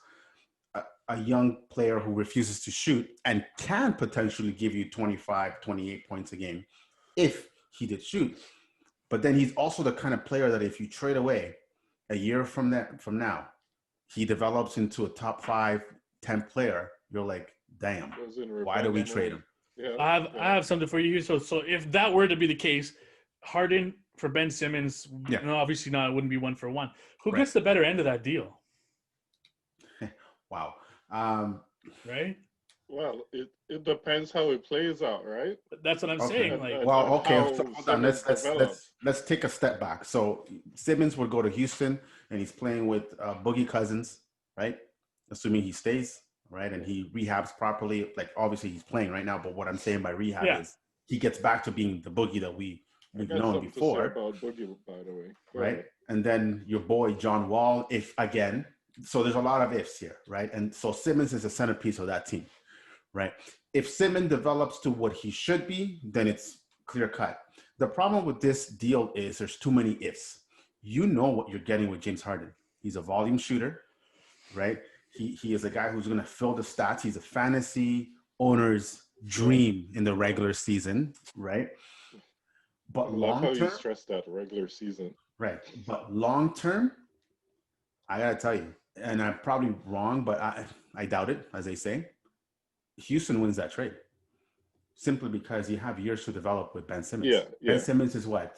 Speaker 4: a young player who refuses to shoot and can potentially give you 25, 28 points a game if he did shoot. But then he's also the kind of player that if you trade away a year from now, he develops into a top 5, 10 player. You're like, damn, why do we trade him?
Speaker 3: Yeah,
Speaker 2: I have something for you here. So if that were to be the case, Harden for Ben Simmons,
Speaker 4: Yeah.
Speaker 2: no, obviously not. It wouldn't be 1-for-1. Who
Speaker 4: Right.
Speaker 2: gets the better end of that deal?
Speaker 4: Wow.
Speaker 2: Right.
Speaker 3: Well, it depends how it plays out, right?
Speaker 2: That's what I'm
Speaker 4: Okay.
Speaker 2: saying. Like,
Speaker 4: Well,
Speaker 3: and
Speaker 4: okay.
Speaker 3: how
Speaker 4: So hold on.
Speaker 3: Simmons develops.
Speaker 4: Let's take a step back. So Simmons would go to Houston, and he's playing with Boogie Cousins, right? Assuming he stays, right, and he rehabs properly. Like obviously he's playing right now, but what I'm saying by rehab is he gets back to being the Boogie that we've known before.
Speaker 3: To say about Boogie, by the way.
Speaker 4: Right? And then your boy John Wall, if again, so there's a lot of ifs here, right? And so Simmons is the centerpiece of that team, right? If Simmons develops to what he should be, then it's clear cut. The problem with this deal is there's too many ifs. You know what you're getting with James Harden. He's a volume shooter, right? He is a guy who's going to fill the stats. He's a fantasy owner's dream in the regular season, right? But long term,
Speaker 3: you stress that regular season,
Speaker 4: right? But long term, I gotta tell you, and I'm probably wrong, but I doubt it, as they say. Houston wins that trade simply because you have years to develop with Ben Simmons.
Speaker 3: Yeah.
Speaker 4: Ben Simmons is what?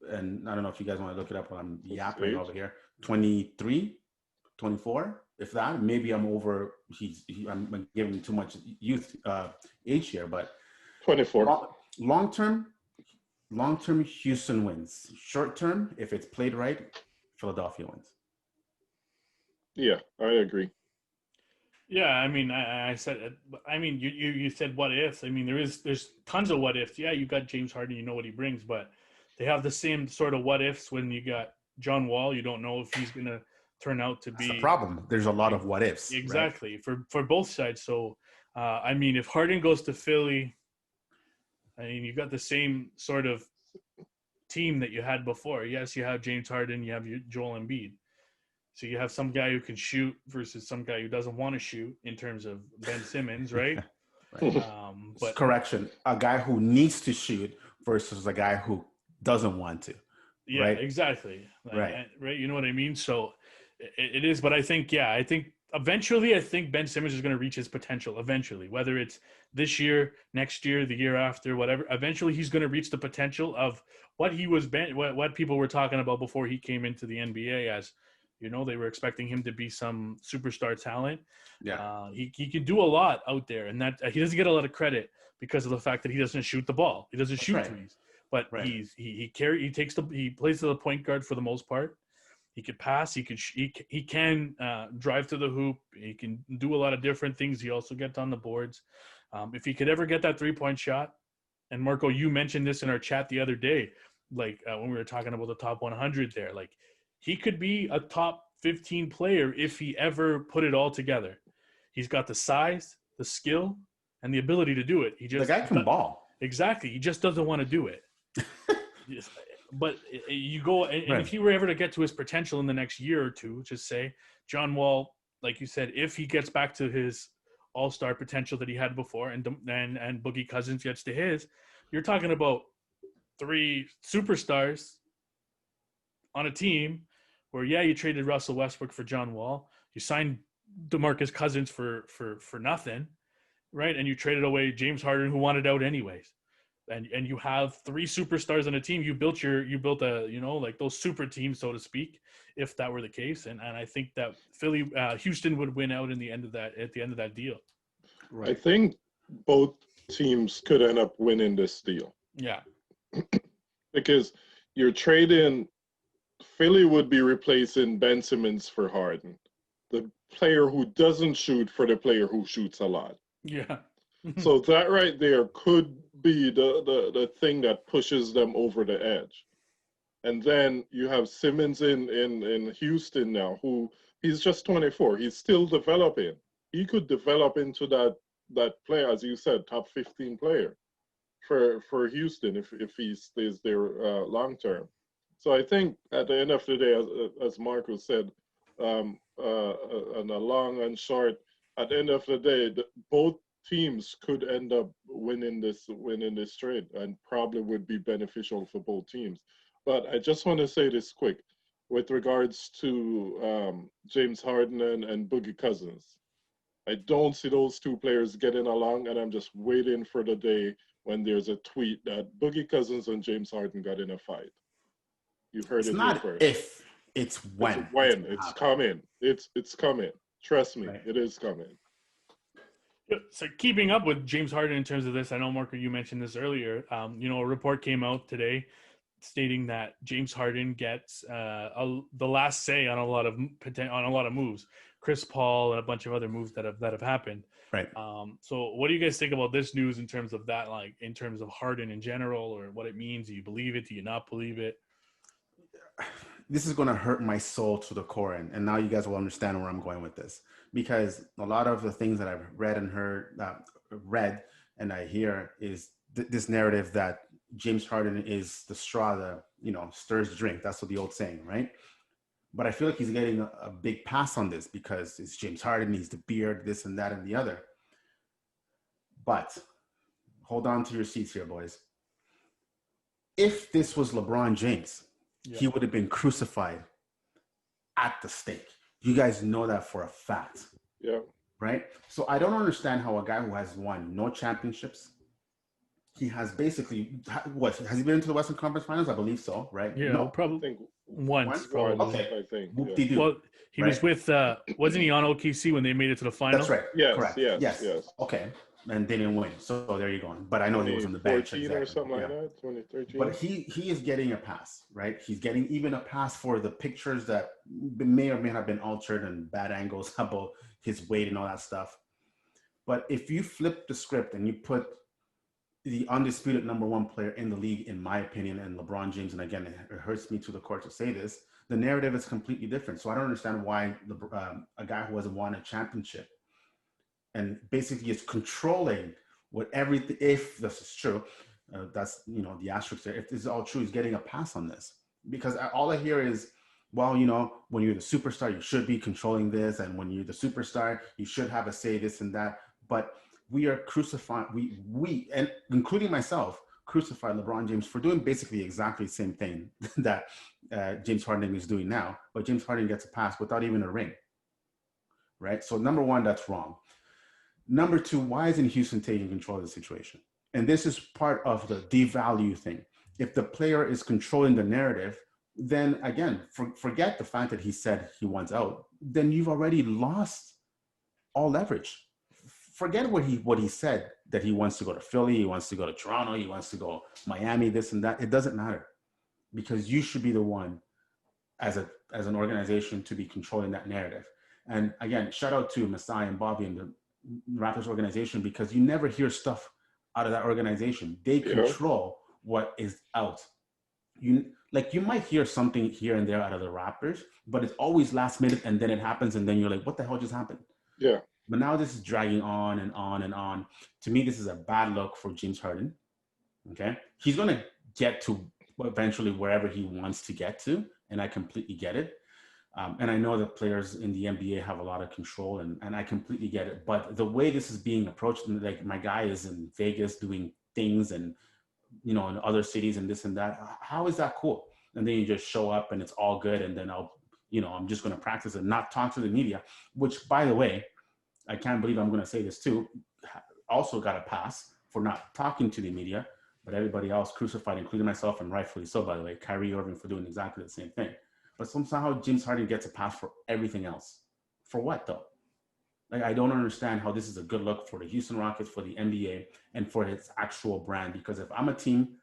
Speaker 4: And I don't know if you guys want to look it up while I'm yapping over here. 23, 24, if that. Maybe I'm over. I'm giving too much youth age here, but
Speaker 3: 24.
Speaker 4: Long term, Houston wins. Short term, if it's played right, Philadelphia wins.
Speaker 3: Yeah, I agree.
Speaker 2: yeah, I mean, I said, I mean, you said what ifs. I mean, there's tons of what ifs. Yeah, you got James Harden, you know what he brings, but they have the same sort of what ifs when you got John Wall. You don't know if he's gonna turn out to be.
Speaker 4: That's the problem. There's a lot of what ifs.
Speaker 2: Exactly,
Speaker 4: right?
Speaker 2: for both sides. So, I mean, if Harden goes to Philly, I mean, you got the same sort of team that you had before. Yes, you have James Harden, you have Joel Embiid. So you have some guy who can shoot versus some guy who doesn't want to shoot in terms of Ben Simmons, right?
Speaker 4: Right.
Speaker 2: But
Speaker 4: correction, a guy who needs to shoot versus a guy who doesn't want to.
Speaker 2: yeah,
Speaker 4: right?
Speaker 2: Exactly.
Speaker 4: Right.
Speaker 2: Right. You know what I mean? So it is, but I think eventually, I think Ben Simmons is going to reach his potential eventually, whether it's this year, next year, the year after, whatever. Eventually, he's going to reach the potential of what he was, what people were talking about before he came into the NBA as, you know, they were expecting him to be some superstar talent.
Speaker 4: Yeah.
Speaker 2: He can do a lot out there, and that he doesn't get a lot of credit because of the fact that he doesn't shoot the ball. He doesn't shoot threes, but he plays to the point guard for the most part. He could pass. He can drive to the hoop. He can do a lot of different things. He also gets on the boards. If he could ever get that 3-point shot, and Marco, you mentioned this in our chat the other day, like when we were talking about the top 100 there, like he could be a top 15 player if he ever put it all together. He's got the size, the skill, and the ability to do it. The
Speaker 4: guy can ball.
Speaker 2: Exactly. He just doesn't want to do it. But you go, and if he were ever to get to his potential in the next year or two, just say John Wall, like you said, if he gets back to his all-star potential that he had before, and Boogie Cousins gets to his, you're talking about 3 superstars on a team where, yeah, you traded Russell Westbrook for John Wall, you signed DeMarcus Cousins for nothing, right? And you traded away James Harden, who wanted out anyways. And you have 3 superstars on a team. You built a, you know, like those super teams, so to speak, if that were the case. And I think that Houston would win out at the end of that deal.
Speaker 3: Right. I think both teams could end up winning this deal.
Speaker 2: Yeah.
Speaker 3: Because you're trading, Philly would be replacing Ben Simmons for Harden, the player who doesn't shoot for the player who shoots a lot.
Speaker 2: Yeah.
Speaker 3: So that right there could be the thing that pushes them over the edge. And then you have Simmons in Houston now, who he's just 24. He's still developing. He could develop into that player, as you said, top 15 player for Houston if he stays there long term. So I think at the end of the day, as Marco said, on a long and short, at the end of the day, both teams could end up winning this trade, and probably would be beneficial for both teams. But I just want to say this quick. with regards to James Harden and Boogie Cousins. I don't see those two players getting along, and I'm just waiting for the day when there's a tweet that Boogie Cousins and James Harden got in a fight. You heard
Speaker 4: It's
Speaker 3: it here
Speaker 4: not
Speaker 3: first.
Speaker 4: if, it's when.
Speaker 3: It's when.
Speaker 4: gonna
Speaker 3: It's
Speaker 4: happen,
Speaker 3: coming. It's coming. Trust me,
Speaker 4: right?
Speaker 3: it is coming.
Speaker 2: Yeah, so keeping up with James Harden in terms of this, I know, Marco, you mentioned this earlier. A report came out today stating that James Harden gets the last say on a lot of moves. Chris Paul and a bunch of other moves that have happened.
Speaker 4: Right.
Speaker 2: So what do you guys think about this news in terms of that, like in terms of Harden in general, or what it means? Do you believe it? Do you not believe it?
Speaker 4: This is going to hurt my soul to the core, and now you guys will understand where I'm going with this, because a lot of the things that I've read and heard, and I hear is this narrative that James Harden is the straw that stirs the drink. That's what the old saying, right? But I feel like he's getting a big pass on this because it's James Harden. He's the beard, this and that and the other. But hold on to your seats here, boys. If this was LeBron James, he would have been crucified at the stake. You guys know that for a fact.
Speaker 3: Yeah.
Speaker 4: Right? So I don't understand how a guy who has won no championships, he has basically, what, has he been into the Western Conference Finals? I believe so, right?
Speaker 2: Yeah,
Speaker 3: I
Speaker 2: probably
Speaker 3: think
Speaker 2: once. Probably.
Speaker 4: Okay.
Speaker 3: I think.
Speaker 4: Whoop-de-doo.
Speaker 2: Well, he was with, wasn't he on OKC when they made it to the final?
Speaker 4: That's right.
Speaker 3: Yes,
Speaker 4: Correct.
Speaker 3: yes.
Speaker 4: Okay. And they didn't win. So there you go. But I know he was on the bench.
Speaker 3: 2014 or something like that, 2013.
Speaker 4: But he is getting a pass, right? He's getting even a pass for the pictures that may or may not have been altered and bad angles about his weight and all that stuff. But if you flip the script and you put the undisputed number one player in the league, in my opinion, and LeBron James, and again, it hurts me to the core to say this, the narrative is completely different. So I don't understand why a guy who hasn't won a championship and basically is controlling what everything, if this is true, that's, the asterisk there, if this is all true, he's getting a pass on this. Because all I hear is, well, when you're the superstar, you should be controlling this. And when you're the superstar, you should have a say, this and that. But we are crucifying, we, and including myself, crucified LeBron James for doing basically exactly the same thing that James Harden is doing now. But James Harden gets a pass without even a ring, right? So number one, that's wrong. Number two, why isn't Houston taking control of the situation? And this is part of the devalue thing. If the player is controlling the narrative, then again, forget the fact that he said he wants out. Then you've already lost all leverage. Forget what he said, that he wants to go to Philly, he wants to go to Toronto, he wants to go Miami, this and that. It doesn't matter, because you should be the one as an organization to be controlling that narrative. And again, shout out to Masai and Bobby and the Raptors organization, because you never hear stuff out of that organization. They control what is out. You might hear something here and there out of the Raptors, but it's always last minute, and then it happens, and then you're like, what the hell just happened?
Speaker 3: Yeah.
Speaker 4: But now this is dragging on and on and on. To me, this is a bad look for James Harden. Okay? He's going to get to eventually wherever he wants to get to, and I completely get it. And I know that players in the NBA have a lot of control, and I completely get it. But the way this is being approached, like my guy is in Vegas doing things and, in other cities and this and that, how is that cool? And then you just show up and it's all good. And then I'm just going to practice and not talk to the media, which, by the way, I can't believe I'm going to say this too, also got a pass for not talking to the media, but everybody else crucified, including myself, and rightfully so, by the way, Kyrie Irving for doing exactly the same thing. But somehow James Harden gets a pass for everything else. For what, though? I don't understand how this is a good look for the Houston Rockets, for the NBA, and for its actual brand. Because if I'm a team,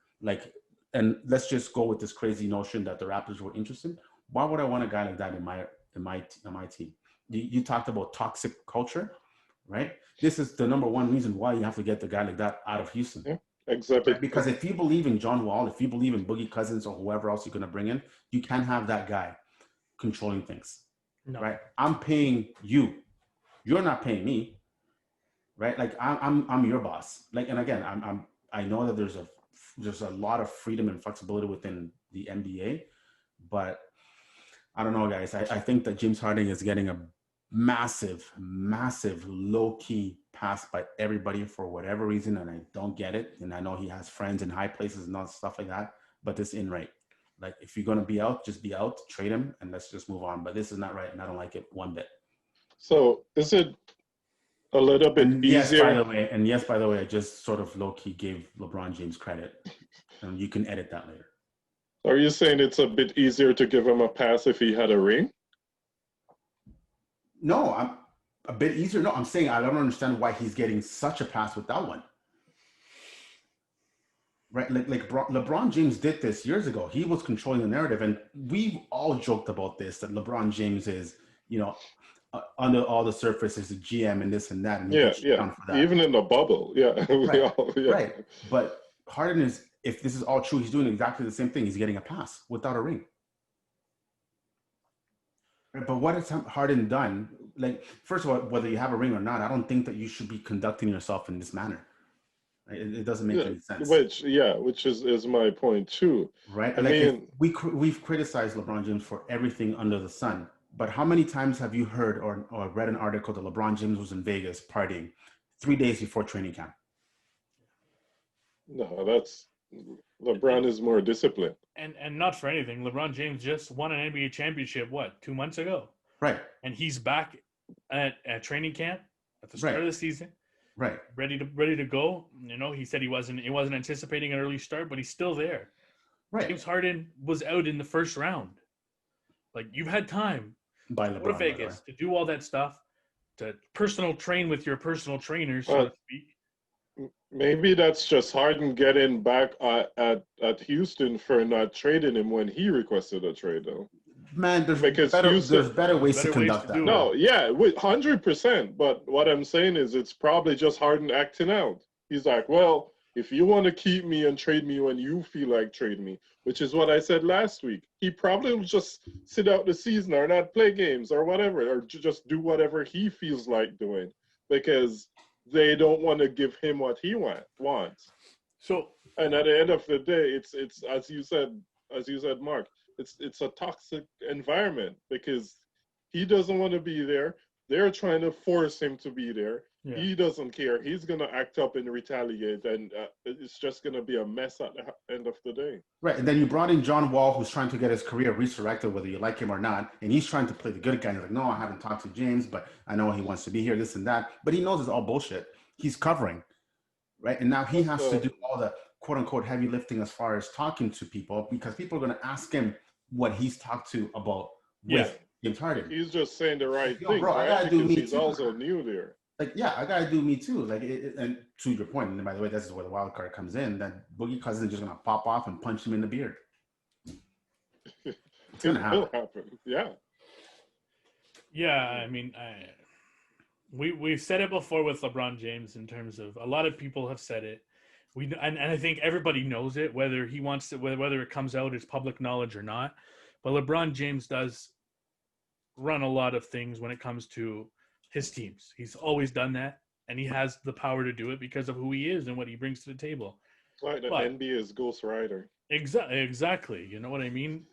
Speaker 4: and let's just go with this crazy notion that the Raptors were interested, why would I want a guy like that in my team? You talked about toxic culture, right? This is the number one reason why you have to get the guy like that out of Houston.
Speaker 3: Yeah, exactly.
Speaker 4: Because if you believe in John Wall, if you believe in Boogie Cousins or whoever else you're going to bring in, you can't have that guy controlling things, right? I'm paying you. You're not paying me, right? I'm your boss. And again, I know that there's a lot of freedom and flexibility within the NBA, but I don't know, guys. I think that James Harden is getting a massive low-key pass by everybody for whatever reason, and I don't get it. And I know he has friends in high places and all stuff like that, but this ain't right, Like, if you're going to be out, just be out, trade him, and let's just move on. But this is not right, and I don't like it one bit.
Speaker 3: So is it a little bit
Speaker 4: And
Speaker 3: easier?
Speaker 4: yes, by the way, I just sort of low-key gave LeBron James credit. And you can edit that later.
Speaker 3: Are you saying it's a bit easier to give him a pass if he had a ring?
Speaker 4: No, I'm a bit easier. No, I'm saying I don't understand why he's getting such a pass without one. Right? Like LeBron James did this years ago. He was controlling the narrative, and we've all joked about this, that LeBron James is, under all the surface is a GM and this and that, and he gets down for that.
Speaker 3: Even in the bubble,
Speaker 4: Right. But Harden is, if this is all true, he's doing exactly the same thing. He's getting a pass without a ring. But what has Harden done? Like, first of all, whether you have a ring or not, I don't think that you should be conducting yourself in this manner. It doesn't make any sense.
Speaker 3: Which is my point too.
Speaker 4: Right. I mean, we've criticized LeBron James for everything under the sun. But how many times have you heard or read an article that LeBron James was in Vegas partying 3 days before training camp?
Speaker 3: No, LeBron is more disciplined.
Speaker 2: And not for anything, LeBron James just won an NBA championship, 2 months ago?
Speaker 4: Right.
Speaker 2: And he's back at training camp at the start of the season.
Speaker 4: Right.
Speaker 2: Ready to go. He said he wasn't anticipating an early start, but he's still there.
Speaker 4: Right.
Speaker 2: James Harden was out in the first round. Like, you've had time
Speaker 4: by
Speaker 2: to
Speaker 4: LeBron,
Speaker 2: go to Vegas to do all that stuff, to personal train with your personal trainers, so to speak.
Speaker 3: Maybe that's just Harden getting back at Houston for not trading him when he requested a trade, though.
Speaker 4: Man, there's better ways to conduct that.
Speaker 3: No, 100%. But what I'm saying is, it's probably just Harden acting out. He's like, well, if you want to keep me and trade me when you feel like trading me, which is what I said last week, he probably will just sit out the season or not play games or whatever, or just do whatever he feels like doing, because they don't want to give him what he wants.
Speaker 2: So,
Speaker 3: and at the end of the day, it's as you said, Mark, it's a toxic environment because he doesn't want to be there. They're trying to force him to be there. Yeah. He doesn't care. He's going to act up and retaliate, and it's just going to be a mess at the end of the day.
Speaker 4: Right, and then you brought in John Wall, who's trying to get his career resurrected, whether you like him or not, and he's trying to play the good guy. He's like, no, I haven't talked to James, but I know he wants to be here, this and that. But he knows it's all bullshit. He's covering, right? And now he has to do all the quote-unquote heavy lifting as far as talking to people, because people are going to ask him what he's talked to about with James Harden.
Speaker 3: He's just saying the right thing,
Speaker 4: bro,
Speaker 3: right?
Speaker 4: I gotta do me
Speaker 3: he's
Speaker 4: too.
Speaker 3: Also new there.
Speaker 4: Like, I gotta do me too. Like, and to your point, and by the way, this is where the wild card comes in. That Boogie Cousins is just gonna pop off and punch him in the beard. It's gonna happen.
Speaker 3: Yeah.
Speaker 2: Yeah, I mean, we've said it before with LeBron James in terms of, a lot of people have said it. And I think everybody knows it, whether he wants to, whether it comes out as public knowledge or not. But LeBron James does run a lot of things when it comes to his teams. He's always done that, and he has the power to do it because of who he is and what he brings to the table.
Speaker 3: Like the NBA's Ghost Rider.
Speaker 2: Exactly. You know what I mean?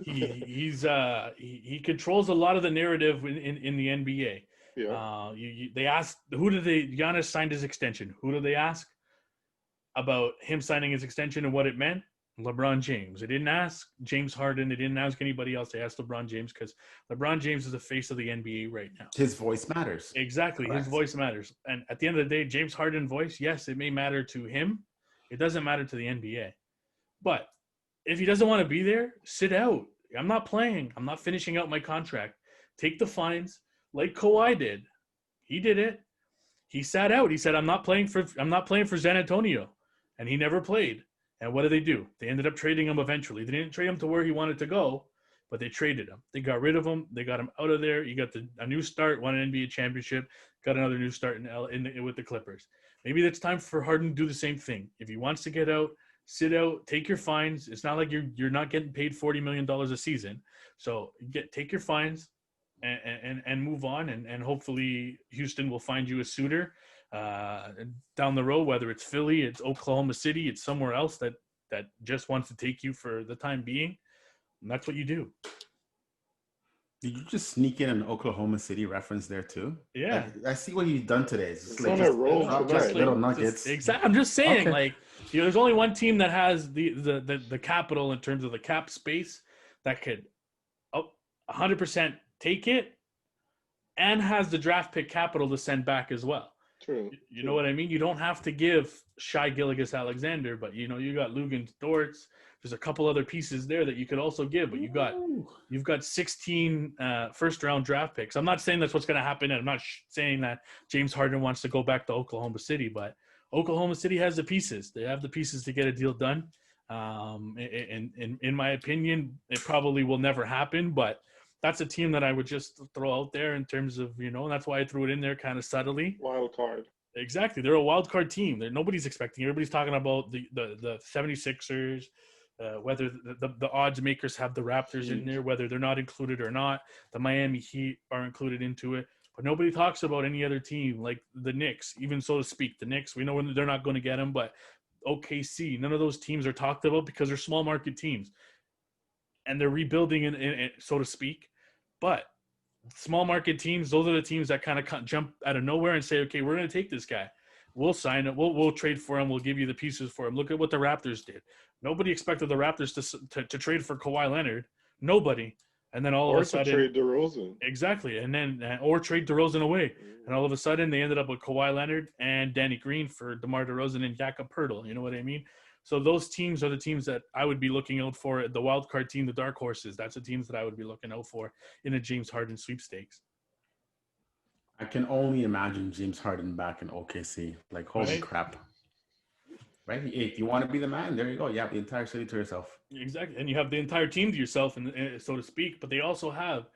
Speaker 2: He controls a lot of the narrative in the NBA.
Speaker 3: Yeah.
Speaker 2: They asked, Giannis signed his extension. Who did they ask about him signing his extension and what it meant? LeBron James. They didn't ask James Harden. They didn't ask anybody else. They asked LeBron James because LeBron James is the face of the NBA right now.
Speaker 4: His voice matters.
Speaker 2: Exactly. Correct. His voice matters. And at the end of the day, James Harden's voice, yes, it may matter to him. It doesn't matter to the NBA. But if he doesn't want to be there, sit out. I'm not playing. I'm not finishing out my contract. Take the fines like Kawhi did. He did it. He sat out. He said, I'm not playing for San Antonio. And he never played. And what did they do? They ended up trading him eventually. They didn't trade him to where he wanted to go, but they traded him. They got rid of him. They got him out of there. He got a new start, won an NBA championship, got another new start with the Clippers. Maybe it's time for Harden to do the same thing. If he wants to get out, sit out, take your fines. It's not like you're not getting paid $40 million a season. So take your fines and move on. And hopefully Houston will find you a suitor down the road, whether it's Philly, it's Oklahoma City, it's somewhere else that just wants to take you for the time being. And that's what you do.
Speaker 4: Did you just sneak in an Oklahoma City reference there too?
Speaker 2: Yeah.
Speaker 4: I see what you've done today. It's just
Speaker 3: It's
Speaker 4: like
Speaker 3: on a roll
Speaker 4: drop
Speaker 3: tonight.
Speaker 4: like little nuggets.
Speaker 2: Exactly. I'm just saying,
Speaker 4: Okay.
Speaker 2: like, there's only one team that has the capital in terms of the cap space that could 100% take it and has the draft pick capital to send back as well.
Speaker 3: True.
Speaker 2: You know what I mean? You don't have to give Shai Gilgeous-Alexander, but you got Lugan Dortz. There's a couple other pieces there that you could also give, but you've got 16 first round draft picks. I'm not saying that's what's going to happen, and I'm not saying that James Harden wants to go back to Oklahoma City, but Oklahoma City has the pieces. They have the pieces to get a deal done. In my opinion, it probably will never happen, but that's a team that I would just throw out there in terms of, and that's why I threw it in there kind of subtly.
Speaker 3: Wild card.
Speaker 2: Exactly. They're a wild card team. Nobody's expecting. Everybody's talking about the 76ers, whether the odds makers have the Raptors in there, whether they're not included or not. The Miami Heat are included into it. But nobody talks about any other team like the Knicks, even so to speak. The Knicks, we know they're not going to get them, but OKC, none of those teams are talked about because they're small market teams. And they're rebuilding, in so to speak. But small market teams, those are the teams that kind of jump out of nowhere and say, okay, we're going to take this guy. We'll sign it. We'll trade for him. We'll give you the pieces for him. Look at what the Raptors did. Nobody expected the Raptors to trade for Kawhi Leonard. Nobody. And then all of a sudden,
Speaker 3: trade DeRozan.
Speaker 2: Exactly. And then, or trade DeRozan away. And all of a sudden, they ended up with Kawhi Leonard and Danny Green for DeMar DeRozan and Jakob Poeltl. You know what I mean? So those teams are the teams that I would be looking out for. The wild card team, the dark horses, that's the teams that I would be looking out for in a James Harden sweepstakes.
Speaker 4: I can only imagine James Harden back in OKC. Like, holy crap. Right? If you want to be the man, there you go. You have the entire city to yourself.
Speaker 2: Exactly. And you have the entire team to yourself, and so to speak. But they also have,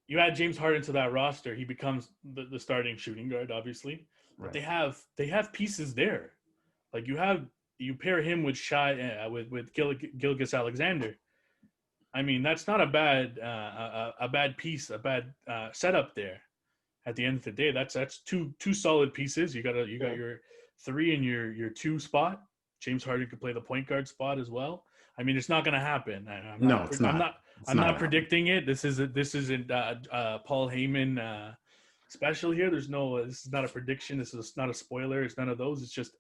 Speaker 2: you add James Harden to that roster, he becomes the starting shooting guard, obviously. But they have pieces there. Like you pair him with Shai with Gilgeous-Alexander. That's not a bad piece, a bad setup there. At the end of the day, that's two solid pieces. You got your 3 and your 2 spot. James Harden could play the point guard spot as well. It's not going to happen.
Speaker 4: It's not.
Speaker 2: I'm not predicting it. This isn't Paul Heyman special here. This is not a prediction. This is not a spoiler. It's none of those. It's just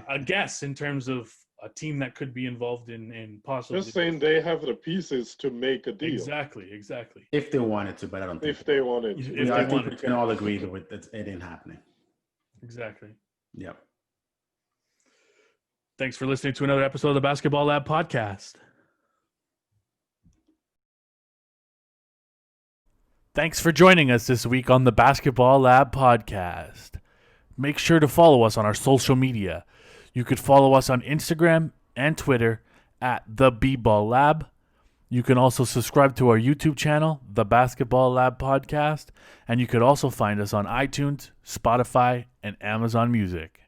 Speaker 2: a guess in terms of a team that could be involved in possibly.
Speaker 3: Just saying they have the pieces to make a deal.
Speaker 2: Exactly.
Speaker 4: If they wanted to, but I don't think.
Speaker 3: If they wanted to.
Speaker 4: I think we can all agree that it ain't happening.
Speaker 2: Exactly.
Speaker 4: Yep.
Speaker 2: Thanks for listening to another episode of the Basketball Lab podcast. Thanks for joining us this week on the Basketball Lab podcast. Make sure to follow us on our social media. You could follow us on Instagram and Twitter at The B-Ball Lab. You can also subscribe to our YouTube channel, The Basketball Lab Podcast, and you could also find us on iTunes, Spotify, and Amazon Music.